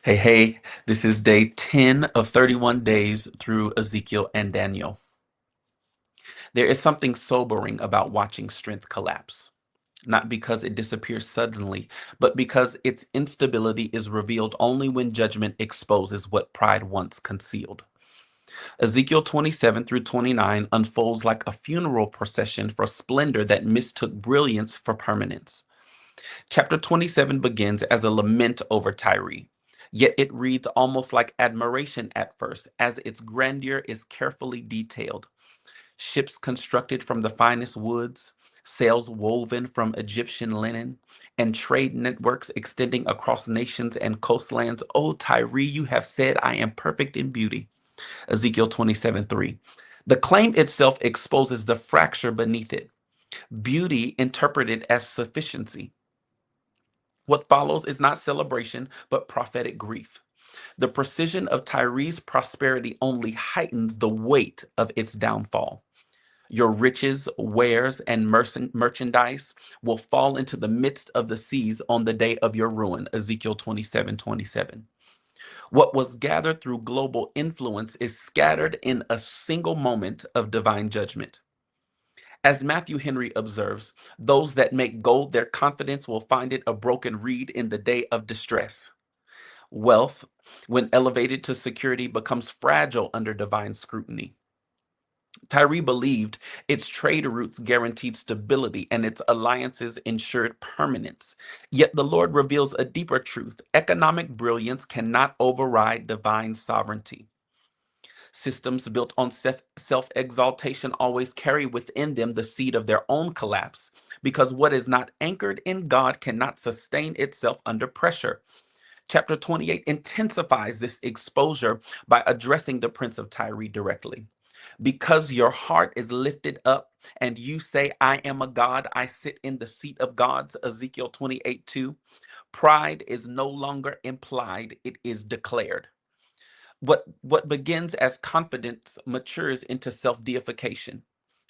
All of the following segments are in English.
Hey, this is day 10 of 31 days through Ezekiel and Daniel. There is something sobering about watching strength collapse, not because it disappears suddenly, but because its instability is revealed only when judgment exposes what pride once concealed. Ezekiel 27 through 29 unfolds like a funeral procession for splendor that mistook brilliance for permanence. Chapter 27 begins as a lament over Tyre, yet it reads almost like admiration at first, as its grandeur is carefully detailed. Ships constructed from the finest woods, sails woven from Egyptian linen, and trade networks extending across nations and coastlands. O Tyre, you have said, I am perfect in beauty. Ezekiel 27:3. The claim itself exposes the fracture beneath it. Beauty interpreted as sufficiency. What follows is not celebration, but prophetic grief. The precision of Tyre's prosperity only heightens the weight of its downfall. Your riches, wares, and merchandise will fall into the midst of the seas on the day of your ruin. Ezekiel 27:27. What was gathered through global influence is scattered in a single moment of divine judgment. As Matthew Henry observes, those that make gold their confidence will find it a broken reed in the day of distress. Wealth, when elevated to security, becomes fragile under divine scrutiny. Tyre believed its trade routes guaranteed stability and its alliances ensured permanence. Yet the Lord reveals a deeper truth. Economic brilliance cannot override divine sovereignty. Systems built on self exaltation always carry within them the seed of their own collapse, because what is not anchored in God cannot sustain itself under pressure. Chapter 28 intensifies this exposure by addressing the Prince of Tyre directly. Because your heart is lifted up and you say, I am a God, I sit in the seat of gods, Ezekiel 28:2. Pride is no longer implied, it is declared. What begins as confidence matures into self-deification.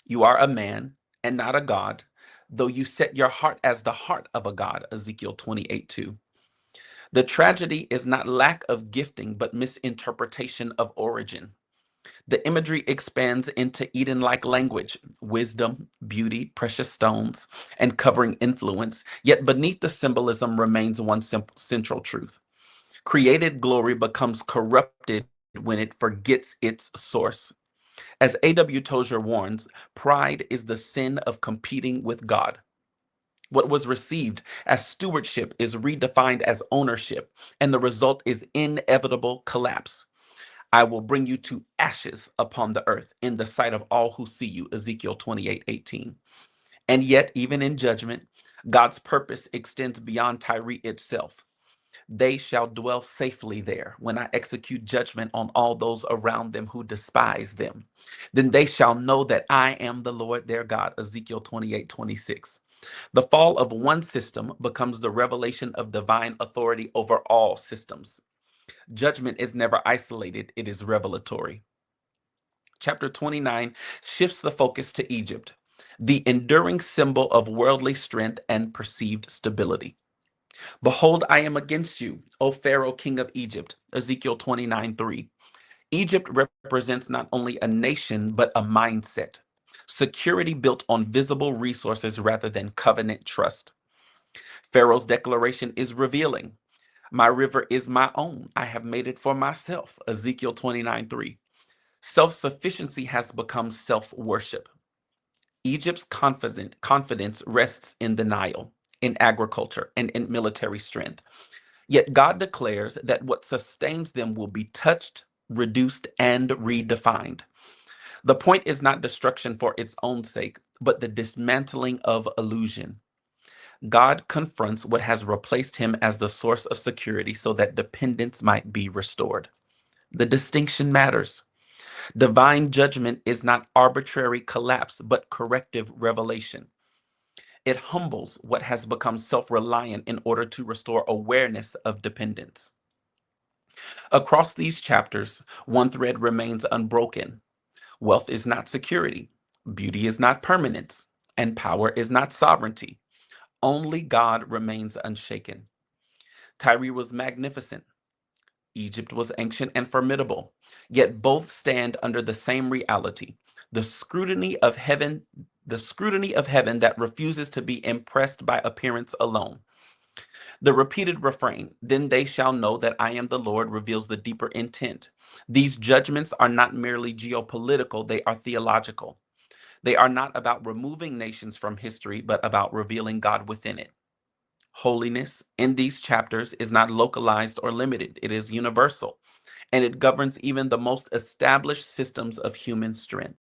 You are a man and not a God, though you set your heart as the heart of a God, Ezekiel 28:2. The tragedy is not lack of gifting, but misinterpretation of origin. The imagery expands into Eden like language, wisdom, beauty, precious stones, and covering influence, yet beneath the symbolism remains one central truth. Created glory becomes corrupted when it forgets its source. As A.W. Tozer warns, pride is the sin of competing with God. What was received as stewardship is redefined as ownership, and the result is inevitable collapse. I will bring you to ashes upon the earth in the sight of all who see you. Ezekiel 28:18. And yet, even in judgment, God's purpose extends beyond Tyre itself. They shall dwell safely there when I execute judgment on all those around them who despise them. Then they shall know that I am the Lord their God. Ezekiel 28:26. The fall of one system becomes the revelation of divine authority over all systems. Judgment is never isolated, it is revelatory. Chapter 29 shifts the focus to Egypt, the enduring symbol of worldly strength and perceived stability. Behold, I am against you, O Pharaoh, king of Egypt. Ezekiel 29:3. Egypt represents not only a nation, but a mindset. Security built on visible resources rather than covenant trust. Pharaoh's declaration is revealing. My river is my own. I have made it for myself. Ezekiel 29:3. Self-sufficiency has become self-worship. Egypt's confidence rests in the Nile, in agriculture, and in military strength. Yet God declares that what sustains them will be touched, reduced, and redefined. The point is not destruction for its own sake, but the dismantling of illusion. God confronts what has replaced him as the source of security so that dependence might be restored. The distinction matters. Divine judgment is not arbitrary collapse, but corrective revelation. It humbles what has become self reliant in order to restore awareness of dependence. Across these chapters, one thread remains unbroken. Wealth is not security, beauty is not permanence, and power is not sovereignty. Only God remains unshaken. Tyre was magnificent, Egypt was ancient and formidable, yet both stand under the same reality, the scrutiny of heaven, that refuses to be impressed by appearance alone. The repeated refrain, then they shall know that I am the Lord, reveals the deeper intent. These judgments are not merely geopolitical, they are theological. They are not about removing nations from history, but about revealing God within it. Holiness in these chapters is not localized or limited, it is universal, and it governs even the most established systems of human strength.